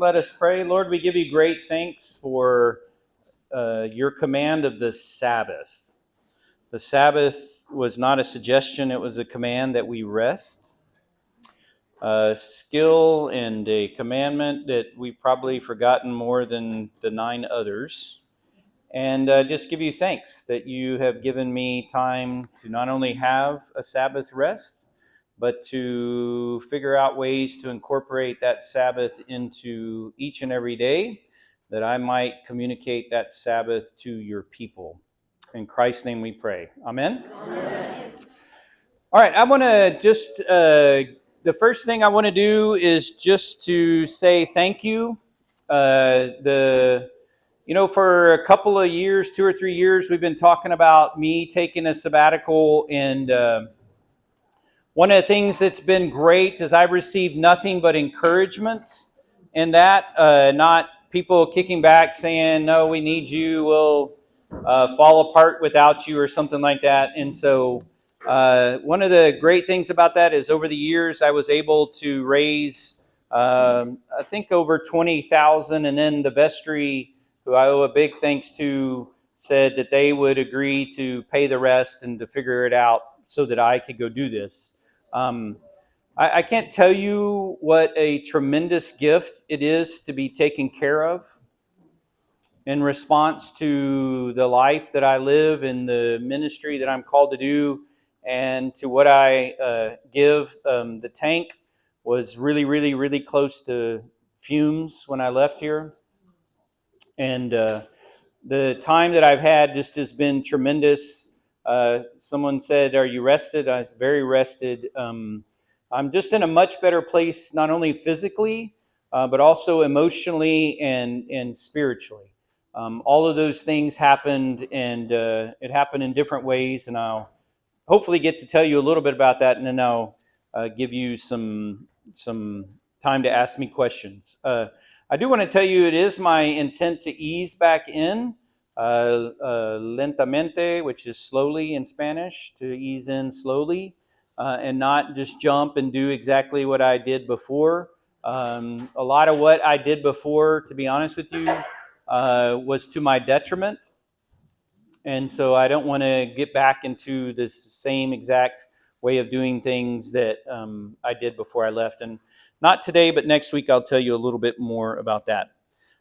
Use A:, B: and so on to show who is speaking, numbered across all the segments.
A: Let us pray. Lord, we give you great thanks for your command of the Sabbath. The Sabbath was not a suggestion, it was a command that we rest. A skill and a commandment that we've probably forgotten more than the 9 others. And just give you thanks that you have given me time to not only have a Sabbath rest, but to figure out ways to incorporate that Sabbath into each and every day, that I might communicate that Sabbath to your people. In Christ's name we pray. Amen? Amen. All right, I want to just, the first thing I want to do is just to say thank you. For a couple of years, 2 or 3 years, we've been talking about me taking a sabbatical, and one of the things that's been great is I've received nothing but encouragement in that, not people kicking back saying, no, we need you, we'll fall apart without you or something like that. And so one of the great things about that is over the years I was able to raise, I think, over $20,000, and then the vestry, who I owe a big thanks to, said that they would agree to pay the rest and to figure it out so that I could go do this. I can't tell you what a tremendous gift it is to be taken care of in response to the life that I live and the ministry that I'm called to do, and to what I give. The tank was really, really, really close to fumes when I left here. And the time that I've had just has been tremendous. Someone said, "Are you rested?" I was very rested. I'm just in a much better place, not only physically, but also emotionally and spiritually. All of those things happened, and it happened in different ways. And I'll hopefully get to tell you a little bit about that, and then I'll give you some time to ask me questions. I do want to tell you, it is my intent to ease back in, lentamente, which is slowly in Spanish, to ease in slowly, and not just jump and do exactly what I did before. A lot of what I did before, to be honest with you, was to my detriment. And so I don't want to get back into this same exact way of doing things that I did before I left. And not today, but next week I'll tell you a little bit more about that.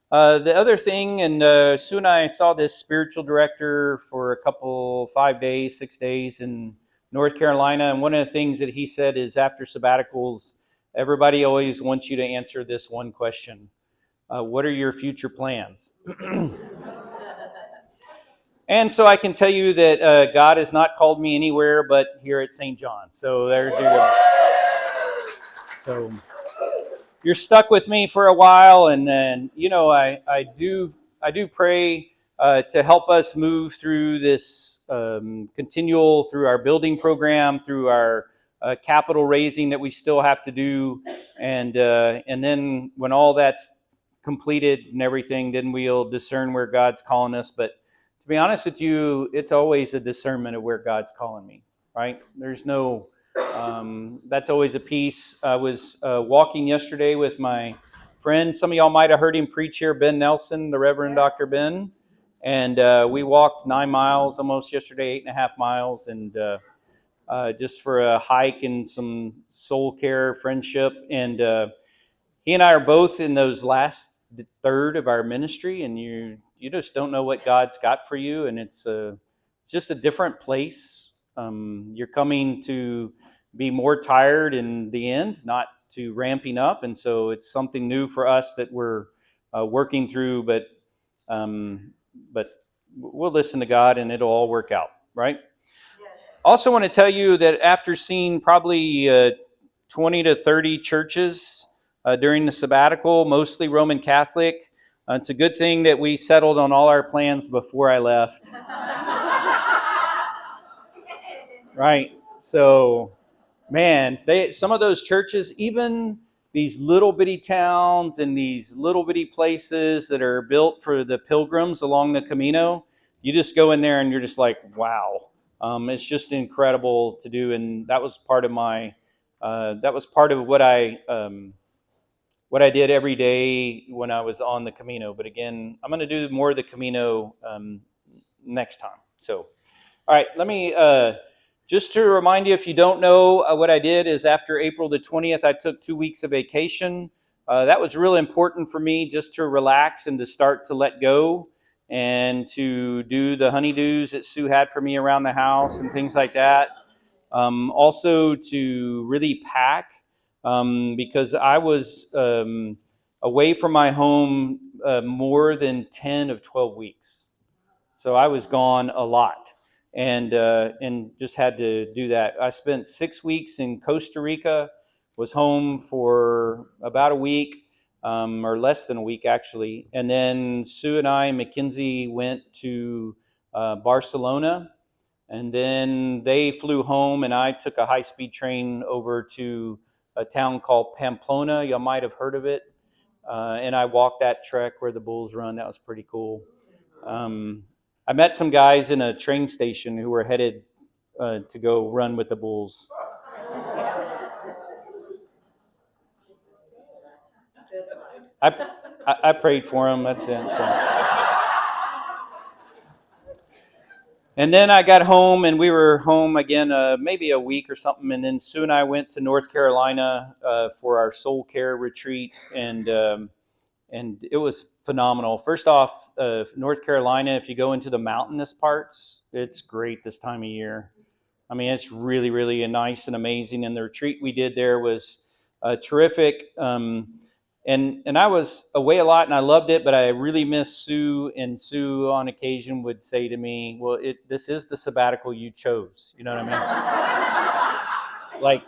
A: The other thing, and soon I saw this spiritual director for a couple, 5 days, 6 days in North Carolina. And one of the things that he said is, after sabbaticals, everybody always wants you to answer this one question. What are your future plans? And so I can tell you that God has not called me anywhere but here at St. John. So there's your... So you're stuck with me for a while, and then I do pray to help us move through this continual, through our building program, through our capital raising that we still have to do, and then when all that's completed and everything, then we'll discern where God's calling us. But to be honest with you, it's always a discernment of where God's calling me, right? There's no, that's always a piece. I was walking yesterday with my friend. Some of y'all might have heard him preach here, Ben Nelson, the Reverend Dr. Ben. And we walked 9 miles almost yesterday, 8.5 miles, and just for a hike and some soul care, friendship. And he and I are both in those last third of our ministry, and you just don't know what God's got for you, and it's just a different place. You're coming to be more tired in the end, not to ramping up, and so it's something new for us that we're working through. But we'll listen to God, and it'll all work out, right? Yes. Also, want to tell you that after seeing probably 20 to 30 churches during the sabbatical, mostly Roman Catholic. It's a good thing that we settled on all our plans before I left. Right. So, man, some of those churches, even these little bitty towns and these little bitty places that are built for the pilgrims along the Camino, you just go in there and you're just like, wow. It's just incredible to do. And that was part of my, that was part of what what I did every day when I was on the Camino. But again, I'm going to do more of the Camino next time. So, all right, let me just to remind you, if you don't know, what I did is after April the 20th, I took 2 weeks of vacation. That was really important for me, just to relax and to start to let go and to do the honeydews that Sue had for me around the house and things like that. Also to really pack, because I was away from my home more than 10 of 12 weeks. So I was gone a lot, and just had to do that. I spent 6 weeks in Costa Rica, was home for about a week, or less than a week actually, and then Sue and I, Mackenzie, went to Barcelona, and then they flew home, and I took a high-speed train over to a town called Pamplona. You might have heard of it, and I walked that trek where the bulls run. That was pretty cool. I met some guys in a train station who were headed to go run with the bulls. I prayed for them. That's it. So. And then I got home, and we were home again maybe a week or something. And then Sue and I went to North Carolina for our soul care retreat, and it was phenomenal. First off, North Carolina, if you go into the mountainous parts, it's great this time of year. I mean, it's really, really nice and amazing. And the retreat we did there was terrific. And I was away a lot, and I loved it, but I really missed Sue. And Sue, on occasion, would say to me, "Well, this is the sabbatical you chose." You know what I mean? Like,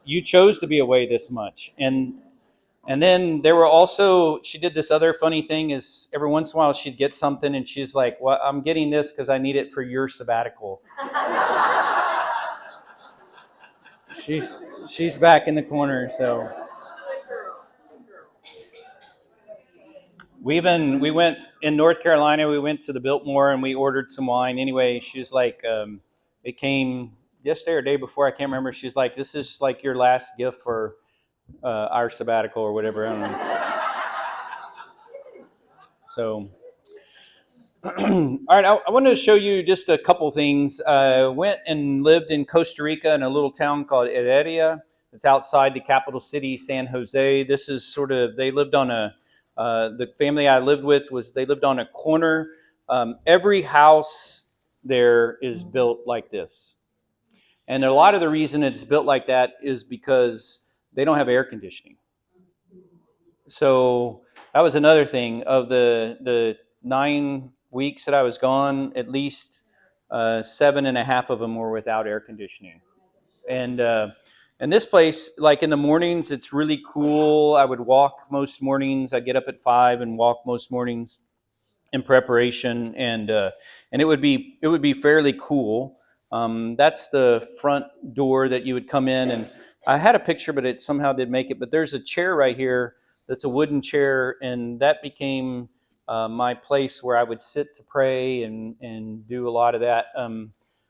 A: you chose to be away this much. And then there were also, she did this other funny thing, is every once in a while she'd get something, and she's like, "Well, I'm getting this because I need it for your sabbatical." She's back in the corner. So we went in North Carolina. We went to the Biltmore and we ordered some wine. Anyway, she's like, it came yesterday or day before, I can't remember. She's like, "This is like your last gift for our sabbatical," or whatever. I don't know. So, all right, I wanted to show you just a couple things. Went and lived in Costa Rica in a little town called Heredia. It's outside the capital city, San Jose. This is sort of, they lived on the family I lived with they lived on a corner. Every house there is built like this. And a lot of the reason it's built like that is because they don't have air conditioning. So that was another thing. Of the 9 weeks that I was gone, at least 7.5 of them were without air conditioning. And this place, like in the mornings, it's really cool. I would walk most mornings. I'd get up at 5 and walk most mornings in preparation, and it would be fairly cool. That's the front door that you would come in, and I had a picture, but it somehow didn't make it. But there's a chair right here that's a wooden chair, and that became my place where I would sit to pray and do a lot of that.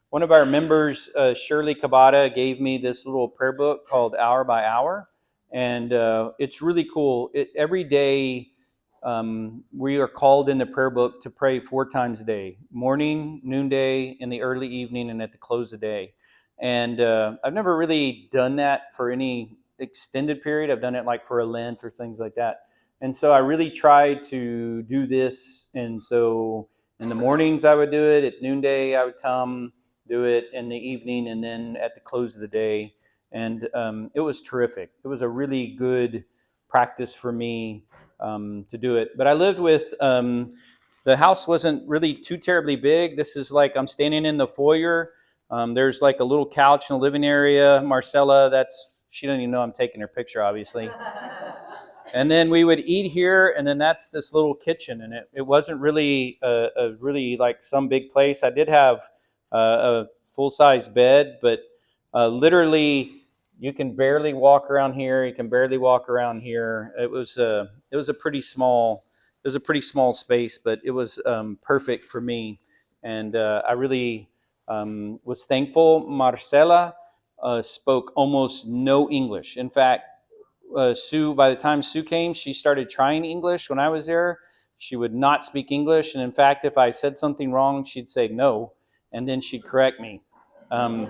A: One of our members, Shirley Kabata, gave me this little prayer book called Hour by Hour, and it's really cool. Every day, we are called in the prayer book to pray 4 times a day: morning, noonday, in the early evening, and at the close of the day. And I've never really done that for any extended period. I've done it like for a Lent or things like that. And so I really tried to do this. And so in the mornings I would do it. At noonday I would come do it. In the evening, and then at the close of the day. And it was terrific. It was a really good practice for me to do it. But I lived with, the house wasn't really too terribly big. This is like, I'm standing in the foyer. There's like a little couch in the living area. Marcella, she doesn't even know I'm taking her picture, obviously. And then we would eat here, and then that's this little kitchen. And it wasn't really a really like some big place. I did have a full-size bed, but literally you can barely walk around here. You can barely walk around here. It was a pretty small space, but it was perfect for me. And I really was thankful. Marcela spoke almost no English. In fact, Sue, by the time Sue came, she started trying English. When I was there, she would not speak English, and in fact, if I said something wrong, she'd say no, and then she'd correct me. Um,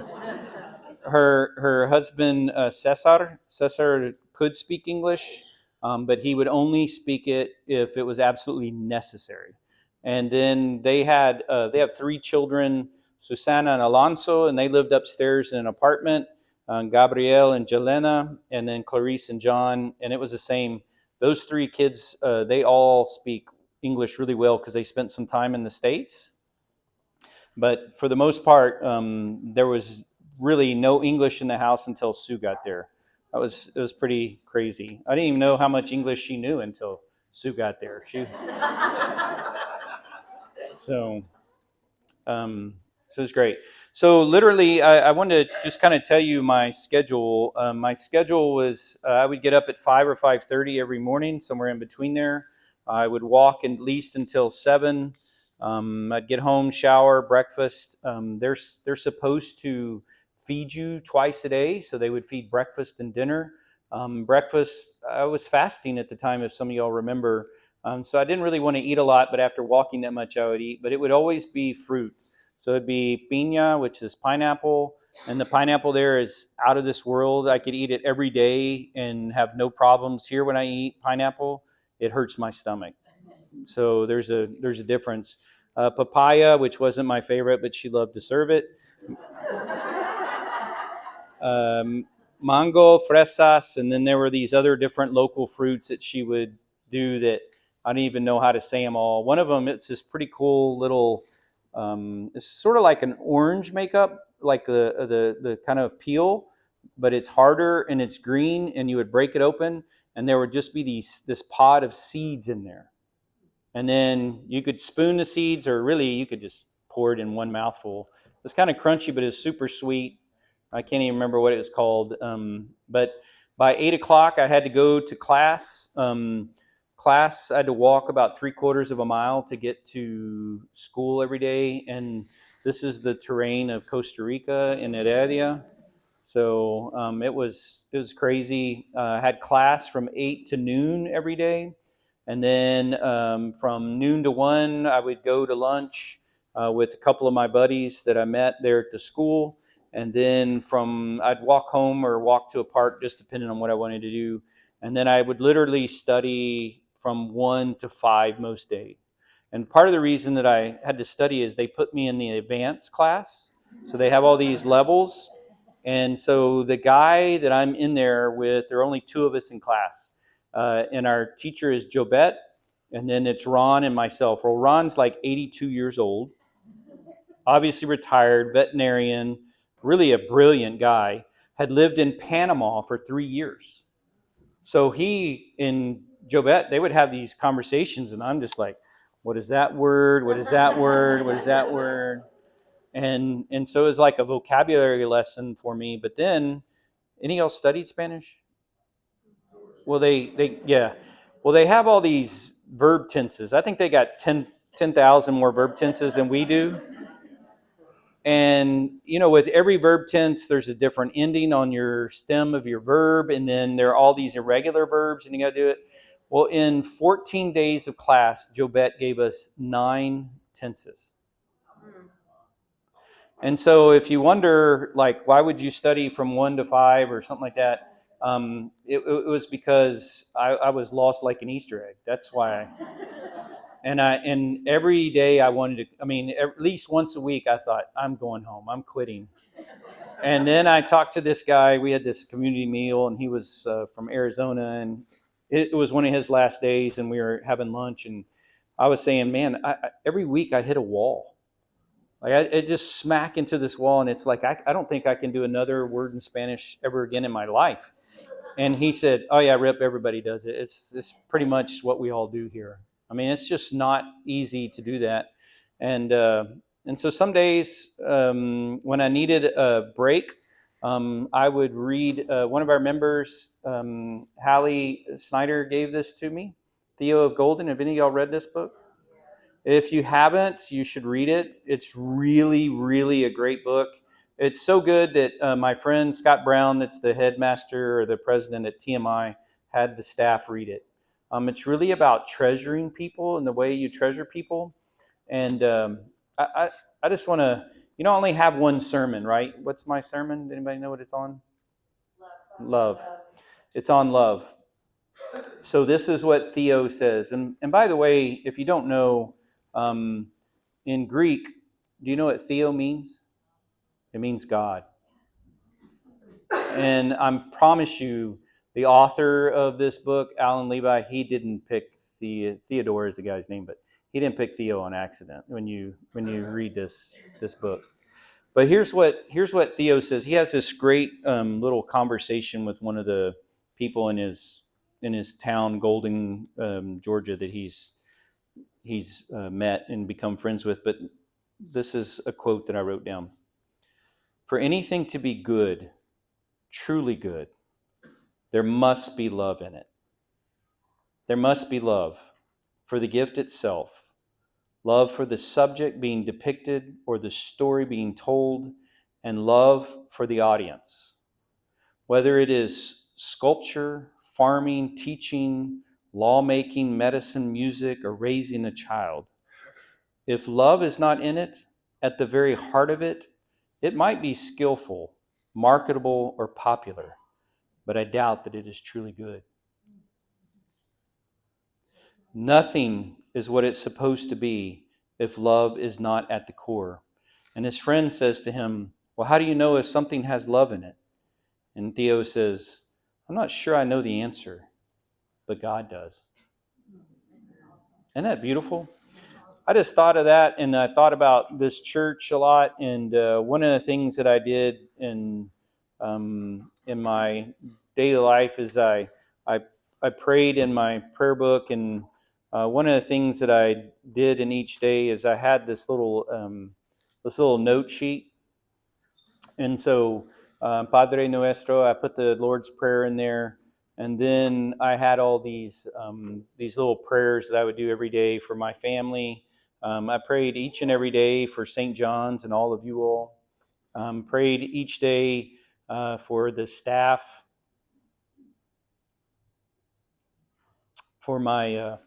A: her husband Cesar could speak English, but he would only speak it if it was absolutely necessary. And then they have three children, Susana and Alonso, and they lived upstairs in an apartment. Gabriel and Jelena, and then Clarice and John, and it was the same. Those three kids, they all speak English really well because they spent some time in the States. But for the most part, there was really no English in the house until Sue got there. It was pretty crazy. I didn't even know how much English she knew until Sue got there. So um, so it's great. So literally, I wanted to just kind of tell you my schedule. My schedule was I would get up at 5 or 5:30 every morning, somewhere in between there. I would walk at least until 7. I'd get home, shower, breakfast. They're supposed to feed you twice a day, so they would feed breakfast and dinner. Breakfast, I was fasting at the time, if some of y'all remember. So I didn't really want to eat a lot, but after walking that much, I would eat. But it would always be fruit. So it'd be piña, which is pineapple, and the pineapple there is out of this world. I could eat it every day and have no problems. Here, when I eat pineapple, it hurts my stomach. So there's a difference. Papaya, which wasn't my favorite, but she loved to serve it. Mango, fresas, and then there were these other different local fruits that she would do that I don't even know how to say them all. One of them, it's this pretty cool little, it's sort of like an orange makeup, like the kind of peel, but it's harder and it's green, and you would break it open, and there would just be this pod of seeds in there. And then you could spoon the seeds, or really you could just pour it in one mouthful. It's kind of crunchy, but it's super sweet. I can't even remember what it was called. But by 8 o'clock, I had to go to class. I had to walk about 3/4 of a mile to get to school every day. And this is the terrain of Costa Rica in Heredia. So it was crazy. I had class from 8 to noon every day, and then from noon to 1, I would go to lunch with a couple of my buddies that I met there at the school, and then I'd walk home or walk to a park, just depending on what I wanted to do, and then I would literally study from 1 to 5 most days. And part of the reason that I had to study is they put me in the advanced class, so they have all these levels. And so the guy that I'm in there with, there are only two of us in class. And our teacher is Jobette, and then it's Ron and myself. Well, Ron's like 82 years old, obviously retired, veterinarian, really a brilliant guy, had lived in Panama for 3 years. So he and Jobette, they would have these conversations, and I'm just like, what is that word? What is that word? What is that word? And so it was like a vocabulary lesson for me. But then, any of y'all studied Spanish? Well, yeah. Well, they have all these verb tenses. I think they got 10,000 more verb tenses than we do. And, with every verb tense, there's a different ending on your stem of your verb. And then there are all these irregular verbs, and you got to do it. Well, in 14 days of class, Jobette gave us 9 tenses. And so if you wonder, like, why would you study from 1 to 5 or something like that? It was because I was lost like an Easter egg. That's why. And every day I wanted to, at least once a week I thought, I'm going home. I'm quitting. And then I talked to this guy. We had this community meal, and he was from Arizona, and it was one of his last days, and we were having lunch, and I was saying, man, every week I hit a wall. Like I just smack into this wall, and it's like I don't think I can do another word in Spanish ever again in my life. And he said, "Oh yeah, Rip, everybody does it. It's pretty much what we all do here. It's just not easy to do that." And and so some days when I needed a break, I would read. One of our members, Hallie Snyder, gave this to me. Theo of Golden. Have any of y'all read this book? If you haven't, you should read it. It's really, really a great book. It's so good that my friend Scott Brown, that's the headmaster or the president at TMI, had the staff read it. It's really about treasuring people and the way you treasure people. And I, I, I just want to, I only have one sermon, right? What's my sermon? Anybody know what it's on? Love. It's on love. So this is what Theo says. And by the way, if you don't know, um, in Greek, do you know what Theo means? It means God. And I promise you, the author of this book, Alan Levi, he didn't pick Theodore is the guy's name, but he didn't pick Theo on accident when you read this book. But here's what Theo says. He has this great little conversation with one of the people in his town, Golden, Georgia, that he's met and become friends with. But this is a quote that I wrote down. For anything to be good, truly good, there must be love in it. There must be love for the gift itself, love for the subject being depicted or the story being told, and love for the audience. Whether it is sculpture, farming, teaching, lawmaking, medicine, music, or raising a child. If love is not in it, at the very heart of it, it might be skillful, marketable, or popular, but I doubt that it is truly good. Nothing is what it's supposed to be if love is not at the core. And his friend says to him, well, how do you know if something has love in it? And Theo says, I'm not sure I know the answer, but God does. Isn't that beautiful? I just thought of that, and I thought about this church a lot. And one of the things that I did in my daily life is I prayed in my prayer book, and one of the things that I did in each day is I had this little note sheet, and so Padre Nuestro, I put the Lord's Prayer in there, and then I had all these little prayers that I would do every day for my family. I prayed each and every day for St. John's and all of you all. Prayed each day for the staff, for my,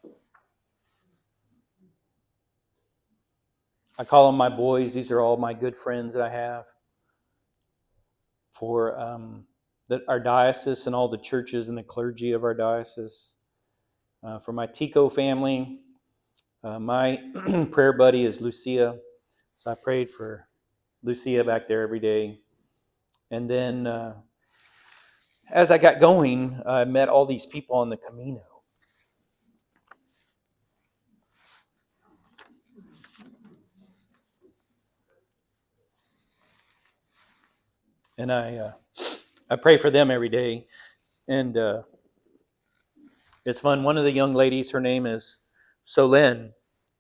A: I call them my boys. These are all my good friends that I have. For our diocese and all the churches and the clergy of our diocese. For my Tico family. My prayer buddy is Lucia. So I prayed for Lucia back there every day. And then as I got going, I met all these people on the Camino. And I pray for them every day. And it's fun. One of the young ladies, her name is Solène,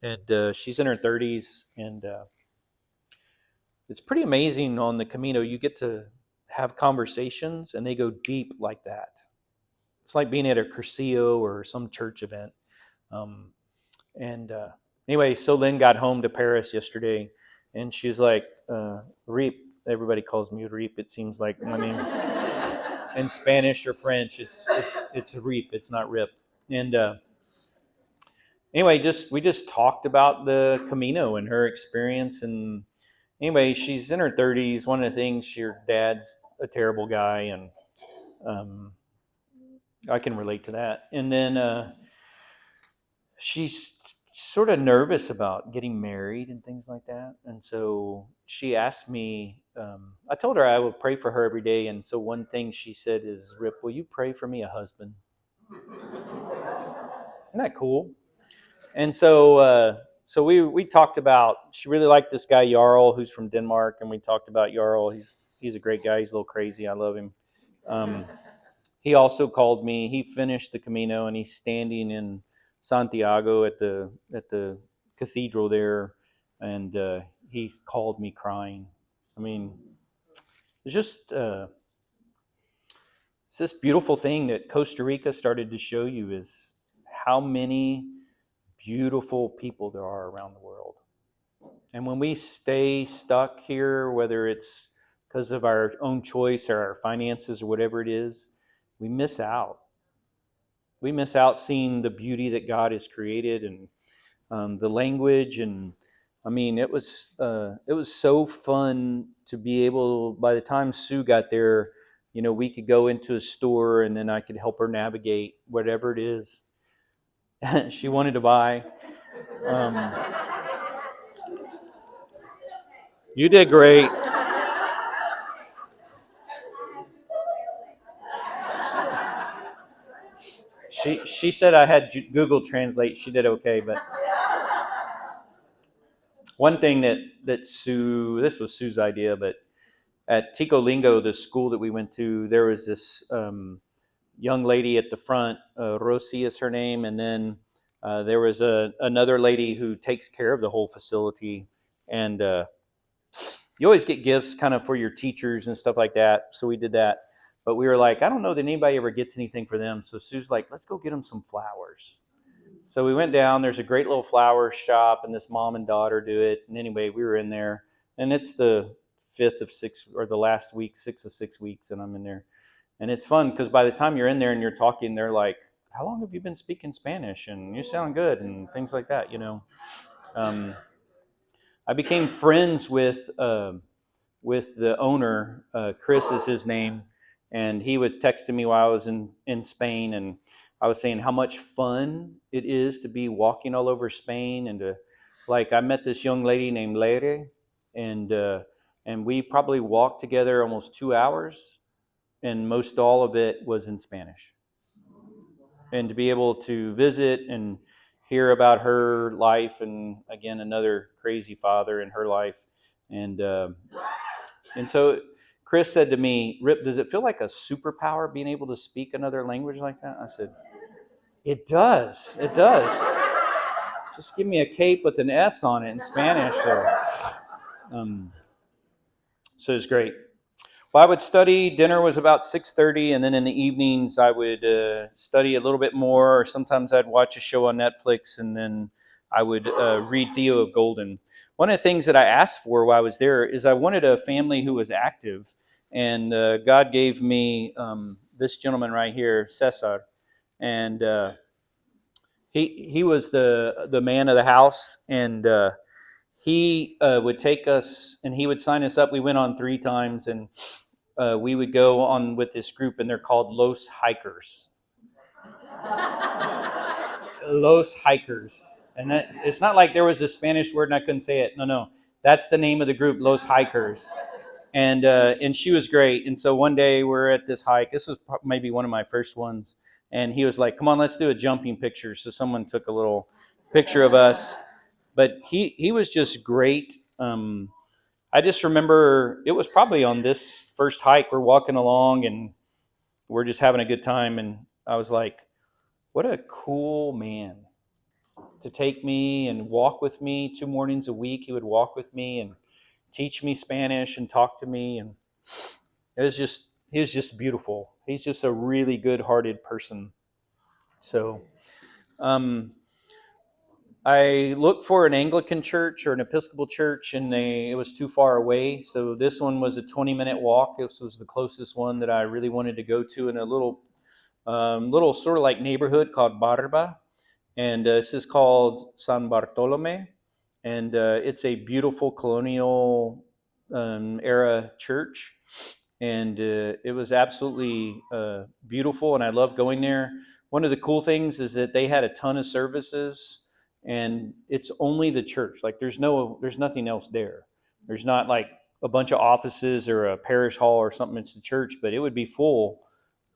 A: and she's in her 30s. And it's pretty amazing on the Camino. You get to have conversations, and they go deep like that. It's like being at a Cursillo or some church event. And anyway, Solène got home to Paris yesterday, and she's like, Ripp. Everybody calls me Ripp. It seems like my name in Spanish or French, it's Ripp. It's not Rip. And anyway, we just talked about the Camino and her experience. And anyway, she's in her 30s. One of the things, your dad's a terrible guy, and I can relate to that. And then she's sort of nervous about getting married and things like that. And so she asked me, I told her I would pray for her every day. And so one thing she said is, Rip, will you pray for me a husband? Isn't that cool? And so we talked about, she really liked this guy Jarl, who's from Denmark, and we talked about Jarl. He's a great guy. He's a little crazy. I love him. He also called me. He finished the Camino, and he's standing in Santiago at the cathedral there, and he's called me crying. I mean, it's just it's this beautiful thing that Costa Rica started to show you, is how many beautiful people there are around the world. And when we stay stuck here, whether it's because of our own choice or our finances or whatever it is, we miss out. we miss out seeing the beauty that God has created, and the language. And I mean, it was so fun to be able. By the time Sue got there, we could go into a store, and then I could help her navigate whatever it is she wanted to buy. Um, you did great. She said I had Google Translate. She did okay, but one thing that Sue, this was Sue's idea, but at Tico Lingo, the school that we went to, there was this young lady at the front. Rosie is her name, and then there was another lady who takes care of the whole facility. And you always get gifts kind of for your teachers and stuff like that. So we did that, but we were like, I don't know that anybody ever gets anything for them. So Sue's like, let's go get them some flowers. So we went down. There's a great little flower shop, and this mom and daughter do it. And anyway, we were in there, and it's the 5th of 6, or the last week, 6 of 6 weeks, and I'm in there. And it's fun because by the time you're in there and you're talking, they're like, how long have you been speaking Spanish? And you sound good, and things like that. Um, I became friends with the owner. Chris is his name, and he was texting me while I was in Spain, and I was saying how much fun it is to be walking all over Spain, and I met this young lady named Leire, and and we probably walked together almost 2 hours, and most all of it was in Spanish. And to be able to visit and hear about her life, and again another crazy father in her life, and and so Chris said to me, Rip, does it feel like a superpower being able to speak another language like that? I said, it does. It does. Just give me a cape with an S on it in Spanish. Um, so it's great. Well, I would study. Dinner was about 6:30, and then in the evenings I would study a little bit more. Or sometimes I'd watch a show on Netflix, and then I would read Theo of Golden. One of the things that I asked for while I was there is I wanted a family who was active, and God gave me this gentleman right here, Cesar, and he was the man of the house, and he would take us and he would sign us up. We went on 3 times, and we would go on with this group, and they're called Los Hikers. Los Hikers. And it's not like there was a Spanish word and I couldn't say it. No, no. That's the name of the group, Los Hikers. And she was great. And so one day we're at this hike. This was maybe one of my first ones. And he was like, come on, let's do a jumping picture. So someone took a little picture of us. But he was just great. I just remember it was probably on this first hike. We're walking along and we're just having a good time. And I was like, what a cool man to take me and walk with me 2 mornings a week. He would walk with me and teach me Spanish and talk to me. And he was just beautiful. He's just a really good hearted person. So, um, I looked for an Anglican church or an Episcopal church, and it was too far away. So this one was a 20-minute walk. This was the closest one that I really wanted to go to, in a little sort of like neighborhood called Barba. And this is called San Bartolome, and it's a beautiful colonial era church, and it was absolutely beautiful, and I love going there. One of the cool things is that they had a ton of services, and it's only the church. Like there's nothing else there. There's not like a bunch of offices or a parish hall or something. It's the church, but it would be full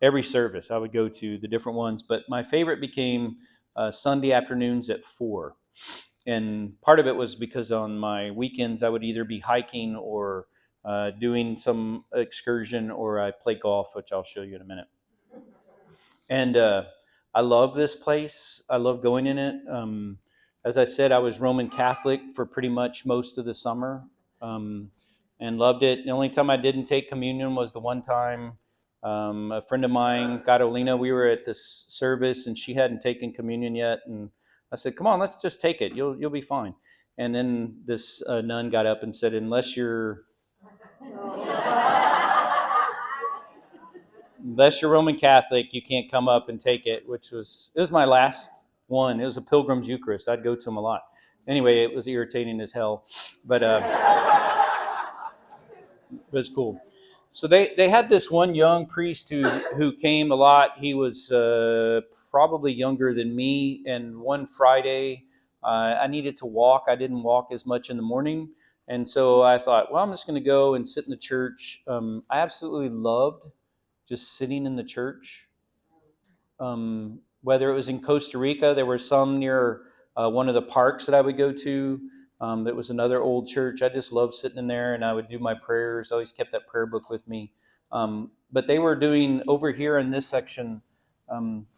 A: every service. I would go to the different ones, but my favorite became Sunday afternoons at 4. And part of it was because on my weekends I would either be hiking or doing some excursion, or I play golf, which I'll show you in a minute. And I love this place. I love going in it. As I said, I was Roman Catholic for pretty much most of the summer, um, and loved it. The only time I didn't take communion was the one time a friend of mine, Carolina, we were at this service, and she hadn't taken communion yet. And I said, come on, let's just take it. You'll be fine. And then this nun got up and said, unless you're unless you're Roman Catholic, you can't come up and take it, it was my last one. It was a Pilgrim's Eucharist. I'd go to them a lot. Anyway, it was irritating as hell, but but it's cool. So they had this one young priest who came a lot. He was probably younger than me. And one Friday, I needed to walk. I didn't walk as much in the morning, and so I thought, well, I'm just going to go and sit in the church. I absolutely loved just sitting in the church. Whether it was in Costa Rica, there were some near one of the parks that I would go to. That was another old church. I just loved sitting in there, and I would do my prayers. I always kept that prayer book with me. But they were doing over here in this section.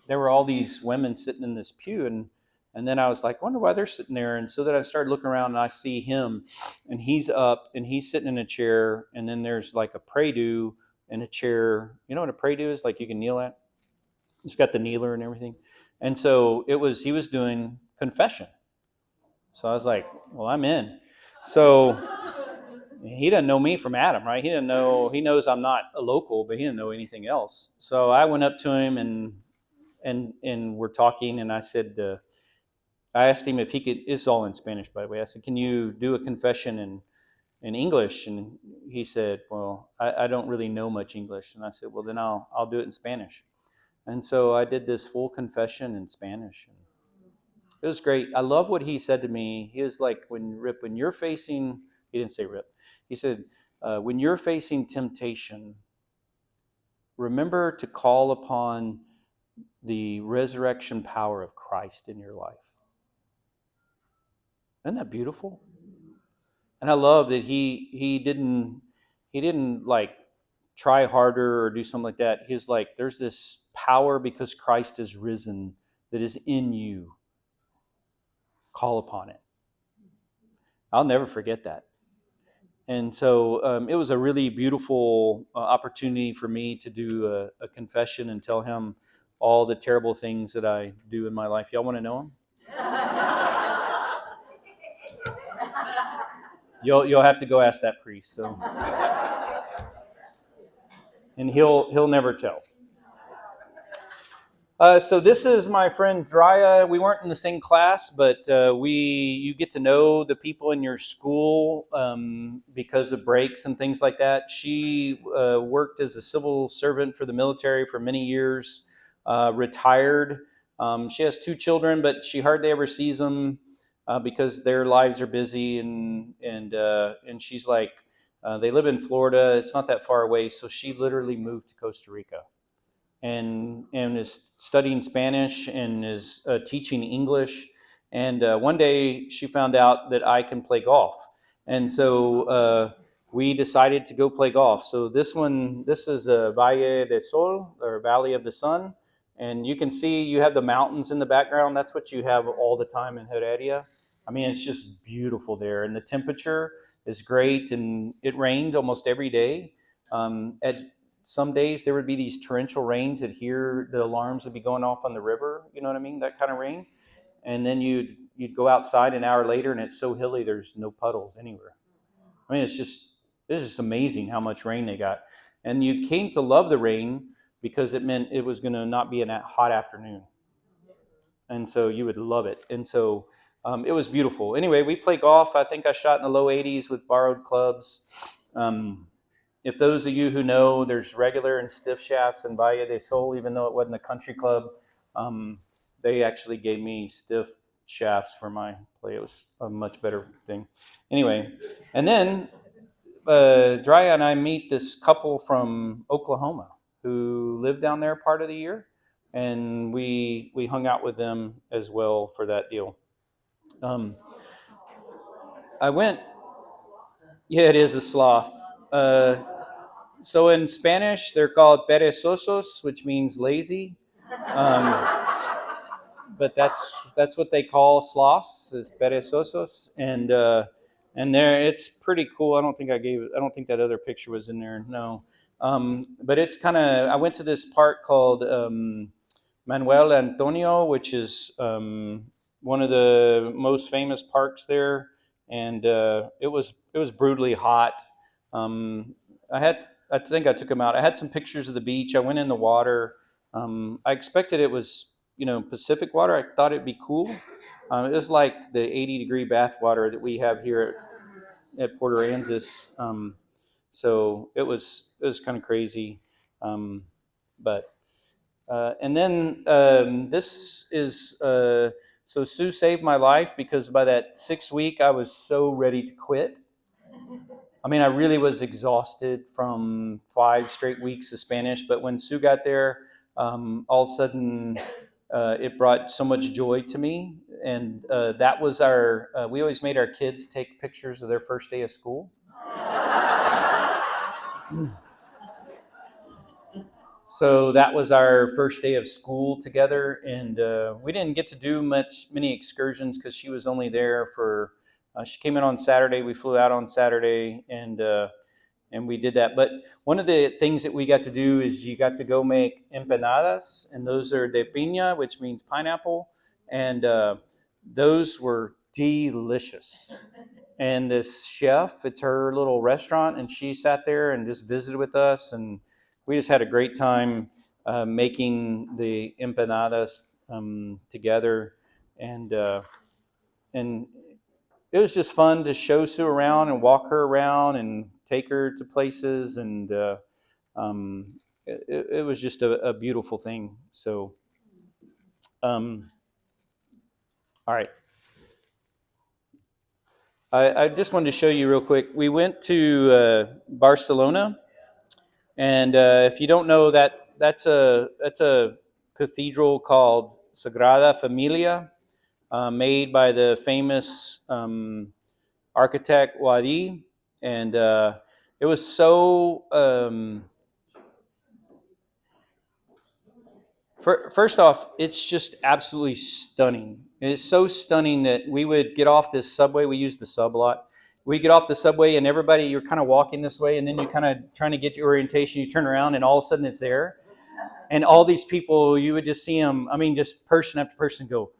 A: There were all these women sitting in this pew, and then I was like, I wonder why they're sitting there. And so then I started looking around, and I see him, and he's up, and he's sitting in a chair, and then there's like a pray-do in a chair. You know what a pray-do is? Like you can kneel at. It's got the kneeler and everything. And so he was doing confession. So I was like, well, I'm in. So he doesn't know me from Adam, right? He knows I'm not a local, but he didn't know anything else. So I went up to him and we're talking, and I said, I asked him if he could, it's all in Spanish, by the way. I said, can you do a confession in English? And he said, well, I don't really know much English. And I said, well, then I'll do it in Spanish. And so I did this full confession in Spanish. It was great. I love what he said to me. He was like, when you're facing, he didn't say Rip. He said, when you're facing temptation, remember to call upon the resurrection power of Christ in your life. Isn't that beautiful? And I love that he didn't like try harder or do something like that. He was like, there's this power because Christ is risen that is in you. Call upon it. I'll never forget that. And so it was a really beautiful opportunity for me to do a confession and tell him all the terrible things that I do in my life. Y'all want to know him? You'll have to go ask that priest. So, and he'll never tell. So this is my friend Drya. We weren't in the same class, but you get to know the people in your school because of breaks and things like that. She worked as a civil servant for the military for many years, retired. She has 2 children, but she hardly ever sees them because their lives are busy. And she's like, they live in Florida. It's not that far away, so she literally moved to Costa Rica. And is studying Spanish and is teaching English. And one day she found out that I can play golf, and so we decided to go play golf. So this is Valle de Sol, or Valley of the Sun, and you can see you have the mountains in the background. That's what you have all the time in Heredia. I mean, it's just beautiful there, and the temperature is great, and it rained almost every day. At some days there would be these torrential rains that the alarms would be going off on the river, you know what I mean, that kind of rain. And then you'd go outside an hour later and it's so hilly there's no puddles anywhere. I mean, it's just amazing how much rain they got. And you came to love the rain because it meant it was going to not be a hot afternoon, and so you would love it. And so it was beautiful. Anyway, we play golf. I think I shot in the low 80s with borrowed clubs. If those of you who know, there's regular and stiff shafts in Valle de Sol, even though it wasn't a country club. They actually gave me stiff shafts for my play. It was a much better thing. Anyway, and then Drya and I meet this couple from Oklahoma who live down there part of the year, and we hung out with them as well for that deal. I went. Yeah, it is a sloth. So in Spanish, they're called perezosos, which means lazy. But that's what they call sloths, is perezosos, and it's pretty cool. I don't think that other picture was in there. No, but it's kind of. I went to this park called Manuel Antonio, which is one of the most famous parks there, and it was brutally hot. I had I think I took them out. I had some pictures of the beach. I went in the water. I expected it was, Pacific water. I thought it'd be cool. It was like the 80-degree bath water that we have here at Port Aransas. So it was kind of crazy. But and then this is so Sue saved my life because by that 6th week I was so ready to quit. I mean, I really was exhausted from 5 straight weeks of Spanish. But when Sue got there, all of a sudden it brought so much joy to me. And that was we always made our kids take pictures of their first day of school. So that was our first day of school together, and we didn't get to do many excursions because she was only there for. She came in on Saturday. We flew out on Saturday, and we did that. But one of the things that we got to do is you got to go make empanadas, and those are de piña, which means pineapple, and those were delicious. And this chef, it's her little restaurant, and she sat there and just visited with us, and we just had a great time making the empanadas together, and and it was just fun to show Sue around and walk her around and take her to places, and it was just a beautiful thing. So, all right. I just wanted to show you real quick. We went to Barcelona, and if you don't know that, that's a cathedral called Sagrada Familia, made by the famous architect Gaudí, and it was so. First off, it's just absolutely stunning. It's so stunning that we would get off this subway. We use the sub a lot. We get off the subway, and everybody, you're kind of walking this way, and then you're kind of trying to get your orientation. You turn around, and all of a sudden it's there. And all these people, you would just see them, I mean, just person after person go,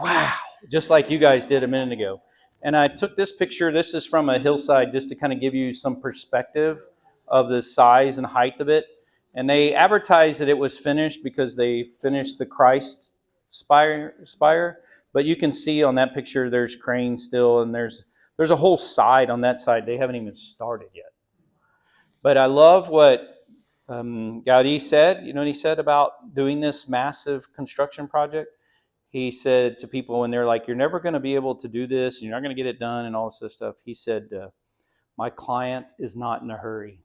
A: wow, just like you guys did a minute ago. And I took this picture. This is from a hillside just to kind of give you some perspective of the size and height of it. And they advertised that it was finished because they finished the Christ spire. But you can see on that picture there's cranes still, and there's a whole side on that side. They haven't even started yet. But I love what Gaudí said. You know what he said about doing this massive construction project? He said to people when they're like, you're never going to be able to do this, and you're not going to get it done, and all this stuff. He said, my client is not in a hurry.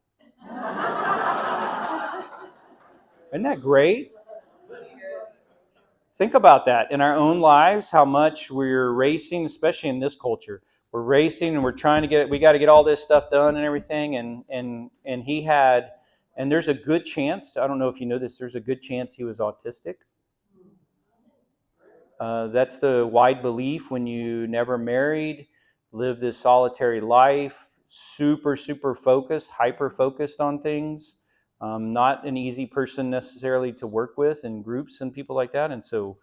A: Isn't that great? Think about that in our own lives, how much we're racing, especially in this culture. We're racing and we're trying to we got to get all this stuff done and everything. And he had, and there's a good chance, I don't know if you know this, there's a good chance he was autistic. That's the wide belief when you never married, live this solitary life, super, super focused, hyper focused on things. Not an easy person necessarily to work with in groups and people like that. And so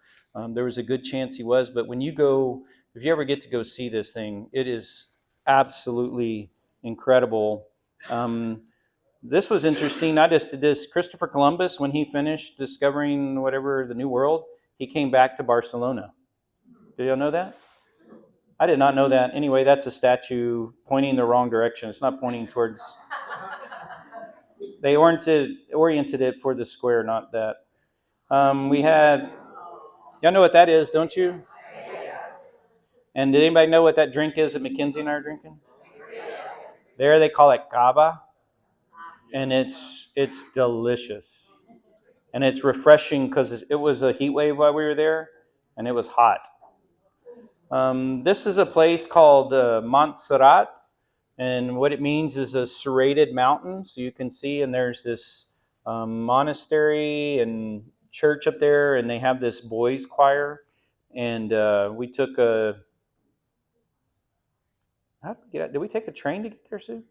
A: there was a good chance he was. But when you go, if you ever get to go see this thing, it is absolutely incredible. This was interesting. I just did this. Christopher Columbus, when he finished discovering whatever the New World, he came back to Barcelona. Did y'all know that? I did not know that. Anyway, that's a statue pointing the wrong direction. It's not pointing towards. They oriented it for the square, not that. We had. Y'all know what that is, don't you? And did anybody know what that drink is that Mackenzie and I are drinking? There they call it cava, and it's delicious, and it's refreshing because it was a heat wave while we were there, and it was hot. This is a place called Montserrat, and what it means is a serrated mountain. So you can see, and there's this monastery and church up there, and they have this boys choir. And we took a. Did we take a train to get there, Sue?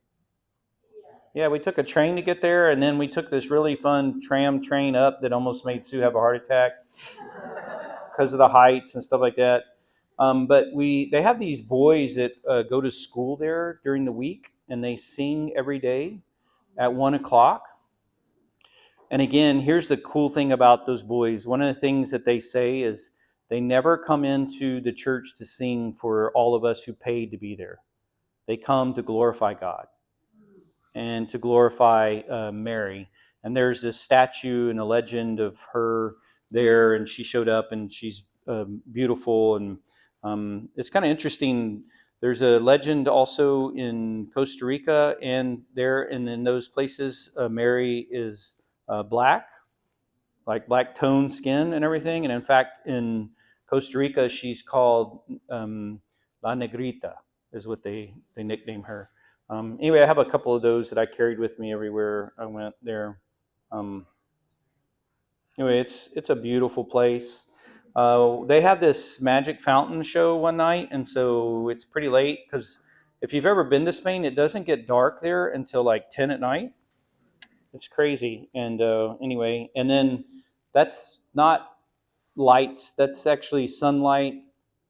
A: Yeah, we took a train to get there, and then we took this really fun tram train up that almost made Sue have a heart attack because of the heights and stuff like that. But they have these boys that go to school there during the week, and they sing every day. at 1 o'clock. And again, here's the cool thing about those boys. One of the things that they say is they never come into the church to sing for all of us who paid to be there. They come to glorify God and to glorify Mary. And there's this statue and a legend of her there, and she showed up, and she's beautiful. And it's kind of interesting. There's a legend also in Costa Rica, and there and in those places, Mary is black, like black toned skin and everything. And in fact, in Costa Rica, she's called La Negrita, is what they nickname her. Anyway, I have a couple of those that I carried with me everywhere I went there. Um, anyway, it's a beautiful place. They have this magic fountain show one night, and so it's pretty late because if you've ever been to Spain, it doesn't get dark there until like 10 at night. It's crazy. And anyway, and then that's not lights, that's actually sunlight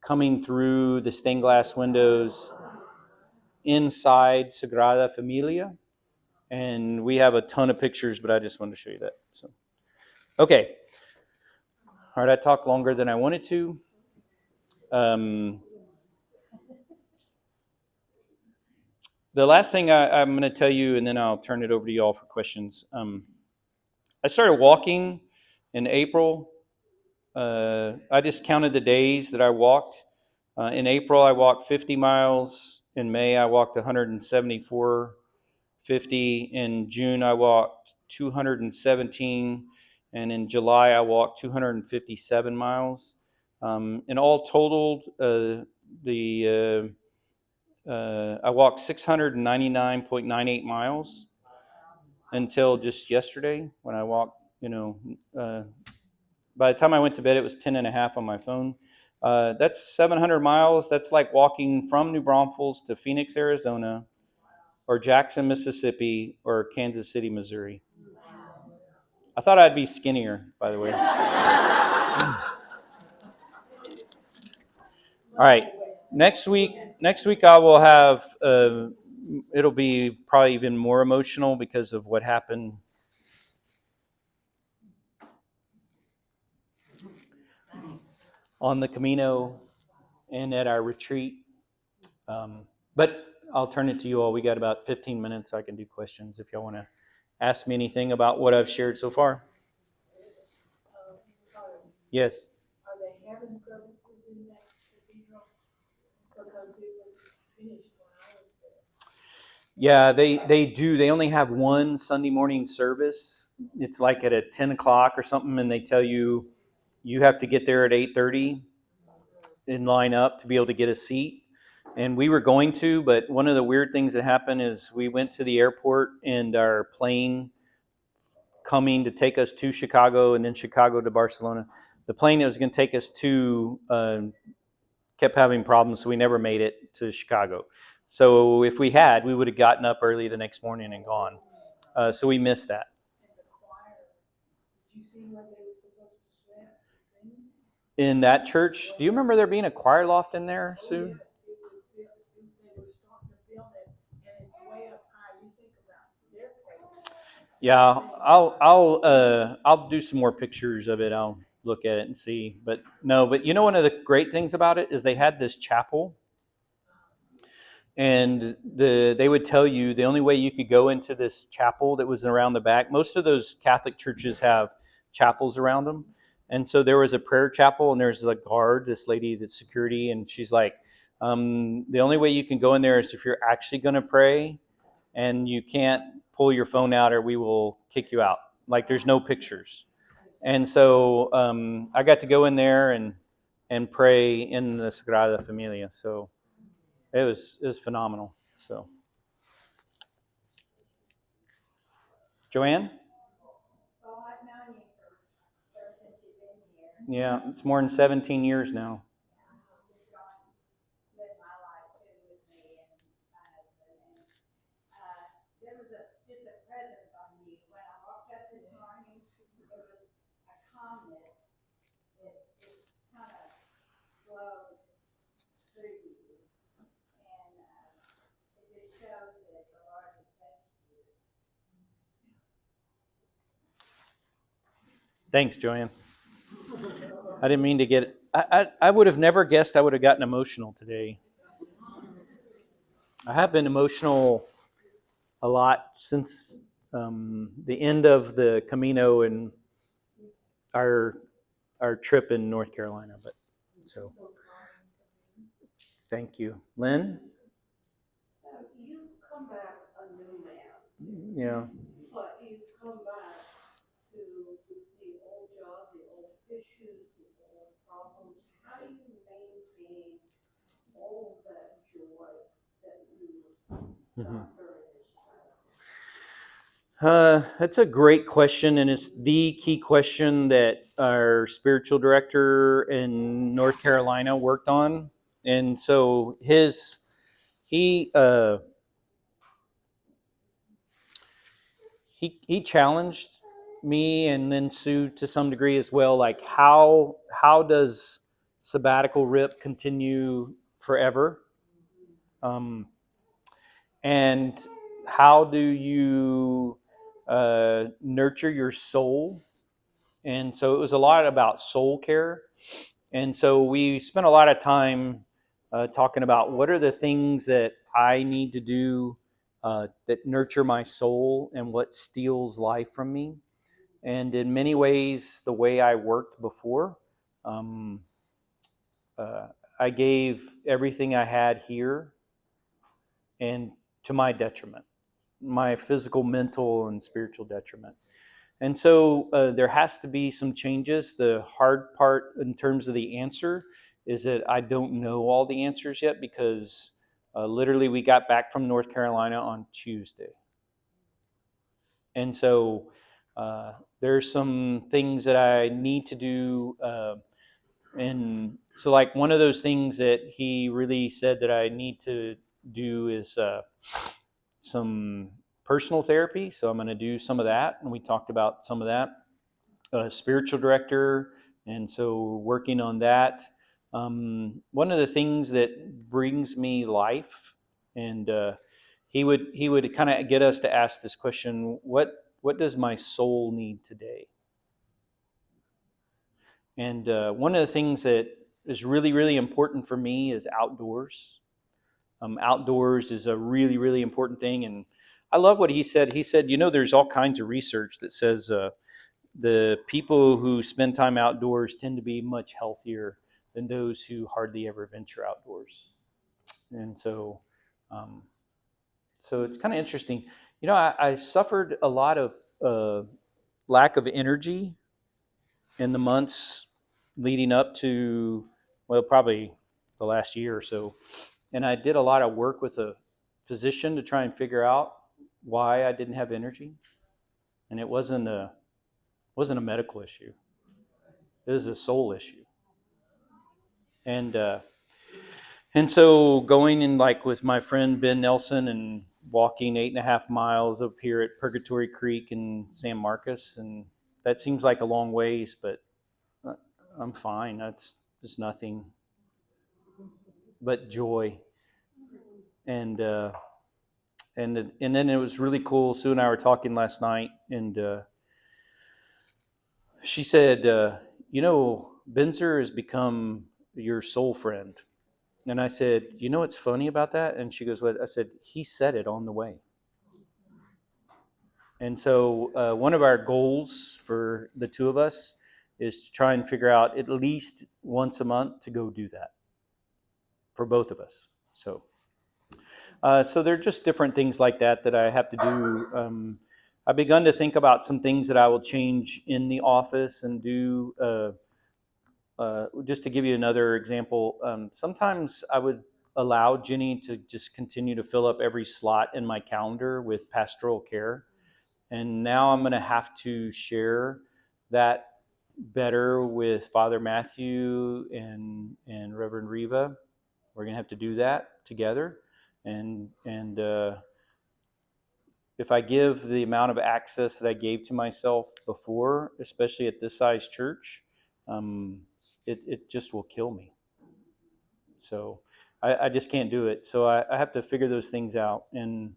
A: coming through the stained glass windows inside Sagrada Familia. And we have a ton of pictures, but I just wanted to show you that. So, okay. All right, I talked longer than I wanted to. The last thing I'm going to tell you, and then I'll turn it over to you all for questions. I started walking in April. I just counted the days that I walked. In April, I walked 50 miles. In May, I walked 174. 50. In June, I walked 217. And in July, I walked 257 miles. And all totaled, I walked 699.98 miles until just yesterday when I walked, by the time I went to bed, it was 10 and a half on my phone. That's 700 miles. That's like walking from New Braunfels to Phoenix, Arizona, or Jackson, Mississippi, or Kansas City, Missouri. I thought I'd be skinnier, by the way. All right. Next week I will have, it'll be probably even more emotional because of what happened on the Camino and at our retreat. But I'll turn it to you all. We got about 15 minutes. I can do questions if y'all want to ask me anything about what I've shared so far. Yes.
B: Are they having services in that cathedral? Because it was finished when I was there.
A: Yeah, they do. They only have one Sunday morning service. It's like at 10 o'clock or something, and they tell you you have to get there at 8:30 and line up to be able to get a seat. And we were going to, but one of the weird things that happened is we went to the airport and our plane coming to take us to Chicago and then Chicago to Barcelona. The plane that was going to take us to kept having problems, so we never made it to Chicago. So if we had, we would have gotten up early the next morning and gone. So we missed that.
B: And the choir, did you see where they were supposed to sing?
A: In that church, do you remember there being a choir loft in there, Sue?
B: Oh, yeah. They were starting to build it, and it's way up high. You think about their place.
A: Yeah, I'll do some more pictures of it. I'll look at it and see. But no, but you know, one of the great things about it is they had this chapel, and they would tell you the only way you could go into this chapel that was around the back. Most of those Catholic churches have chapels around them, and so there was a prayer chapel, and there's a guard, this lady that's security, and she's like, the only way you can go in there is if you're actually going to pray, and you can't pull your phone out or we will kick you out. Like there's no pictures. And so I got to go in there and pray in the Sagrada Familia. So it was phenomenal. So Joanne?
B: Well, I've known you ever since you've been here.
A: Yeah, it's more than 17 years now.
B: Lived my life too with me and my husband, and there was just a presence on you when I walked up this morning. There was a calmness that just kind of flowed through you, and it just shows that the Lord has touched you.
A: Thanks, Joanne. I didn't mean to get. I would have never guessed I would have gotten emotional today. I have been emotional a lot since the end of the Camino and our trip in North Carolina. But so, thank you, Lynn.
B: You've come back a new man,
A: Yeah.
B: but you've come back to the old job, the old issues, the old problems. How do you maintain all of that joy that you
A: Mm-hmm.
B: got during this time?
A: That's a great question, and it's the key question that our spiritual director in North Carolina worked on. And so he uh, he challenged me and then Sue to some degree as well. Like how does Sabbatical Rip continue forever? Um, and how do you nurture your soul? And so it was a lot about soul care. And so we spent a lot of time talking about what are the things that I need to do that nurture my soul and what steals life from me. And in many ways, the way I worked before, um, uh, I gave everything I had here and to my detriment, my physical, mental, and spiritual detriment. And so there has to be some changes. The hard part in terms of the answer is that I don't know all the answers yet because literally we got back from North Carolina on Tuesday. And so there's some things that I need to do. And so, like, one of those things that he really said that I need to do is some personal therapy. So I'm going to do some of that. And we talked about some of that. Spiritual director, and so working on that. One of the things that brings me life, and he would kind of get us to ask this question: what does my soul need today? And one of the things that is really really important for me is outdoors. Outdoors is a really really important thing, and I love what he said. He said, there's all kinds of research that says. The people who spend time outdoors tend to be much healthier than those who hardly ever venture outdoors. And um, so it's kind of interesting. I suffered a lot of lack of energy in the months leading up to, well, probably the last year or so. And I did a lot of work with a physician to try and figure out why I didn't have energy. And it wasn't a medical issue. It was a soul issue. And so going in like with my friend Ben Nelson and walking 8.5 miles up here at Purgatory Creek in San Marcos, and that seems like a long ways, but I'm fine. That's just nothing but joy. And and then it was really cool. Sue and I were talking last night, and she said, Benzer has become your soul friend. And I said, what's funny about that? And she goes, what? I said, he said it on the way. And so one of our goals for the two of us is to try and figure out at least once a month to go do that for both of us. So there are just different things like that I have to do. I've begun to think about some things that I will change in the office and do. Just to give you another example, sometimes I would allow Jenny to just continue to fill up every slot in my calendar with pastoral care. And now I'm going to have to share that better with Father Matthew and Reverend Riva. We're going to have to do that together. And if I give the amount of access that I gave to myself before, especially at this size church, it just will kill me. So I just can't do it. So I have to figure those things out. And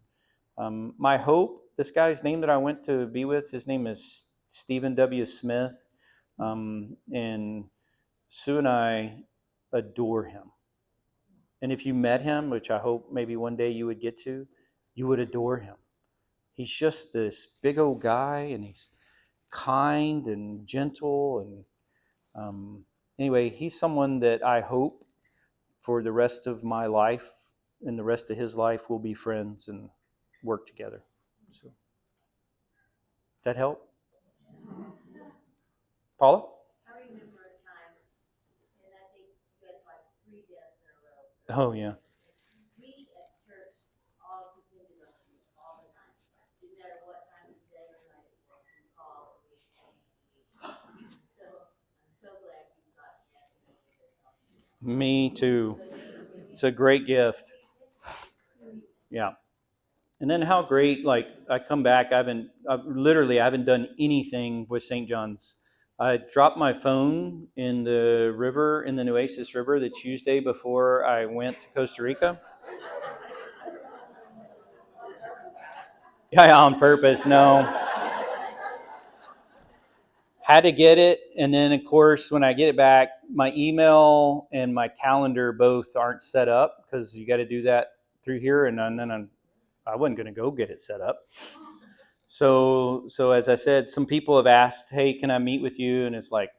A: my hope, this guy's name that I went to be with, his name is Stephen W. Smith. And Sue and I adore him. And if you met him, which I hope maybe one day you would get to, you would adore him. He's just this big old guy, and he's kind and gentle. And anyway, he's someone that I hope for the rest of my life and the rest of his life we'll be friends and work together. So, does that help? Paula?
B: I remember a time, and I think you had like 3 deaths in a row.
A: Oh, yeah.
B: We at church all depended on you all the time. Didn't matter what time of day or night it was, we called and we so I'm so glad you got that.
A: Me too. It's a great gift. Yeah. And then how great, like, I come back, I haven't done anything with St. John's. I dropped my phone in the river, in the Nueces River, the Tuesday before I went to Costa Rica. Yeah, on purpose, no. Had to get it, and then of course when I get it back, my email and my calendar both aren't set up because you got to do that through here, and then I wasn't going to go get it set up. So as I said, some people have asked, "Hey, can I meet with you?" And it's like,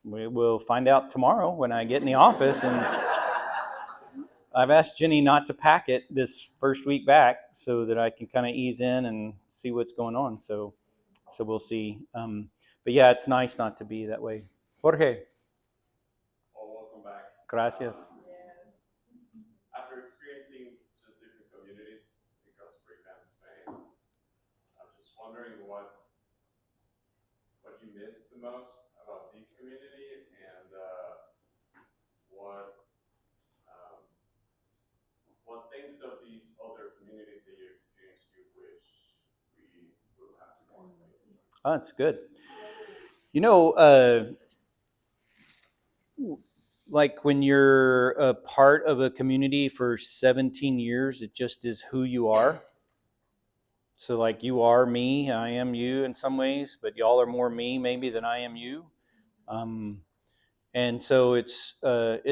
A: we will find out tomorrow when I get in the office. And I've asked Jenny not to pack it this first week back so that I can kind of ease in and see what's going on. So we'll see. But yeah, it's nice not to be that way. Jorge.
C: Well, welcome back.
A: Gracias.
C: After experiencing just different communities in Costa Rica and Spain, I'm just wondering what you miss the most about this community, and what things of these other communities that you experienced you wish we would have more.
A: Oh, that's good. You know, like when you're a part of a community for 17 years, it just is who you are. So like you are me, I am you in some ways, but y'all are more me maybe than I am you. Um, and so it's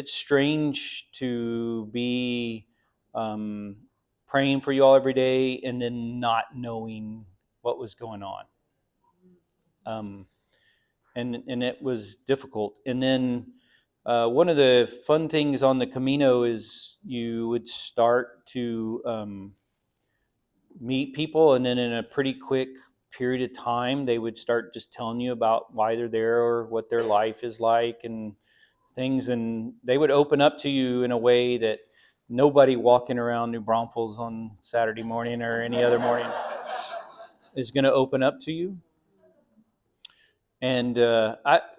A: strange to be praying for y'all every day and then not knowing what was going on. And it was difficult. And then one of the fun things on the Camino is you would start to meet people, and then in a pretty quick period of time, they would start just telling you about why they're there or what their life is like and things. And they would open up to you in a way that nobody walking around New Braunfels on Saturday morning or any other morning is going to open up to you. And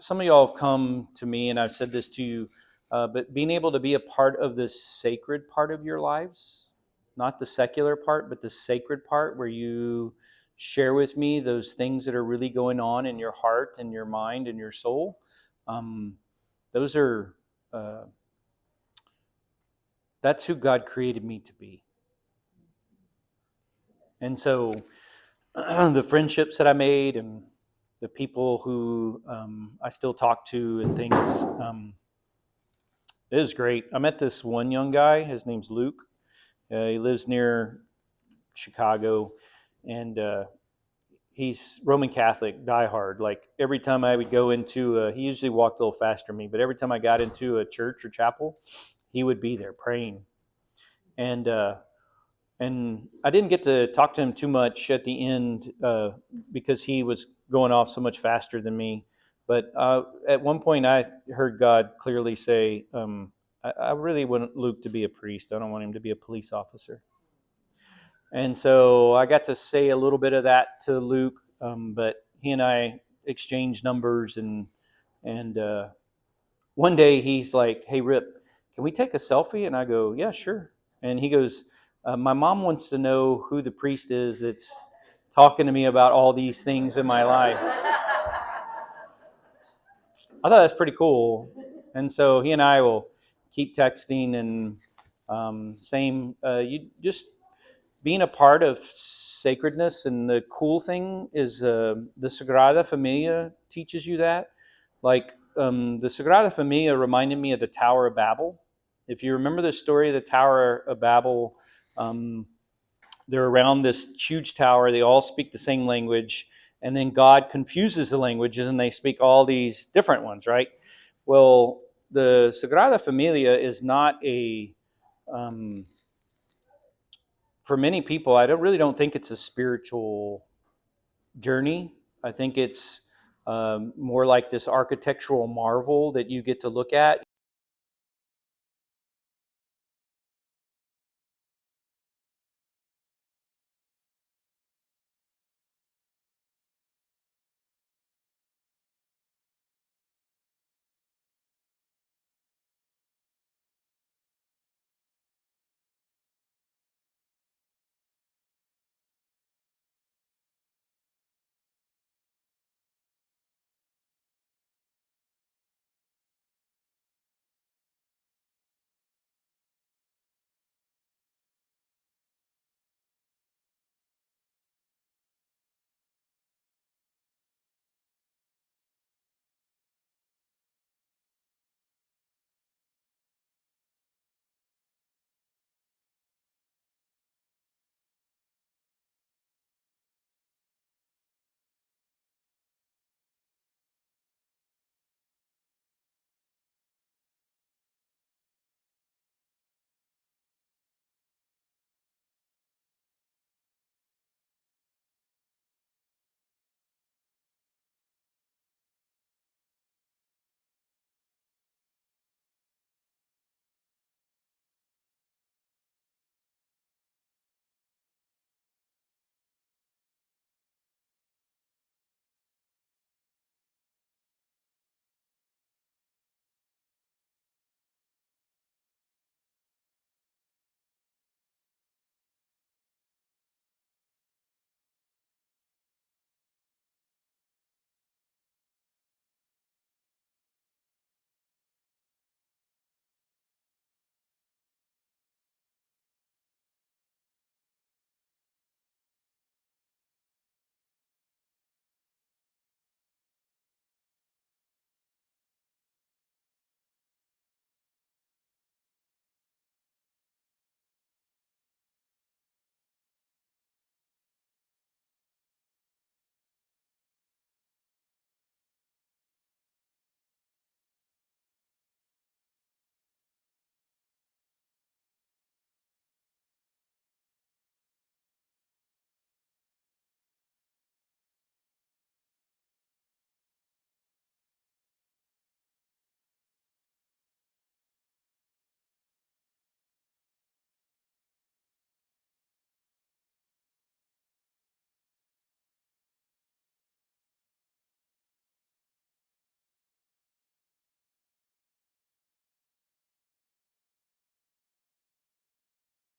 A: some of y'all have come to me, and I've said this to you, but being able to be a part of the sacred part of your lives, not the secular part, but the sacred part where you share with me those things that are really going on in your heart and your mind and your soul. Those are, that's who God created me to be. And so the friendships that I made and the people who I still talk to and things, it was great. I met this one young guy. His name's Luke. He lives near Chicago, and he's Roman Catholic, diehard. Like every time I would go into, he usually walked a little faster than me, but every time I got into a church or chapel, he would be there praying. And I didn't get to talk to him too much at the end because he was going off so much faster than me. But at one point, I heard God clearly say, I really want Luke to be a priest. I don't want him to be a police officer. And so I got to say a little bit of that to Luke, but he and I exchanged numbers. And one day he's like, "Hey, Rip, can we take a selfie?" And I go, "Yeah, sure." And he goes, "My mom wants to know who the priest is that's talking to me about all these things in my life." I thought that's pretty cool. And so he and I will keep texting and you just being a part of sacredness. And the cool thing is the Sagrada Familia teaches you that. Like the Sagrada Familia reminded me of the Tower of Babel. If you remember the story of the Tower of Babel, they're around this huge tower. They all speak the same language, and then God confuses the languages, and they speak all these different ones, right? Well, the Sagrada Familia is not a for many people. I really don't think it's a spiritual journey. I think it's more like this architectural marvel that you get to look at.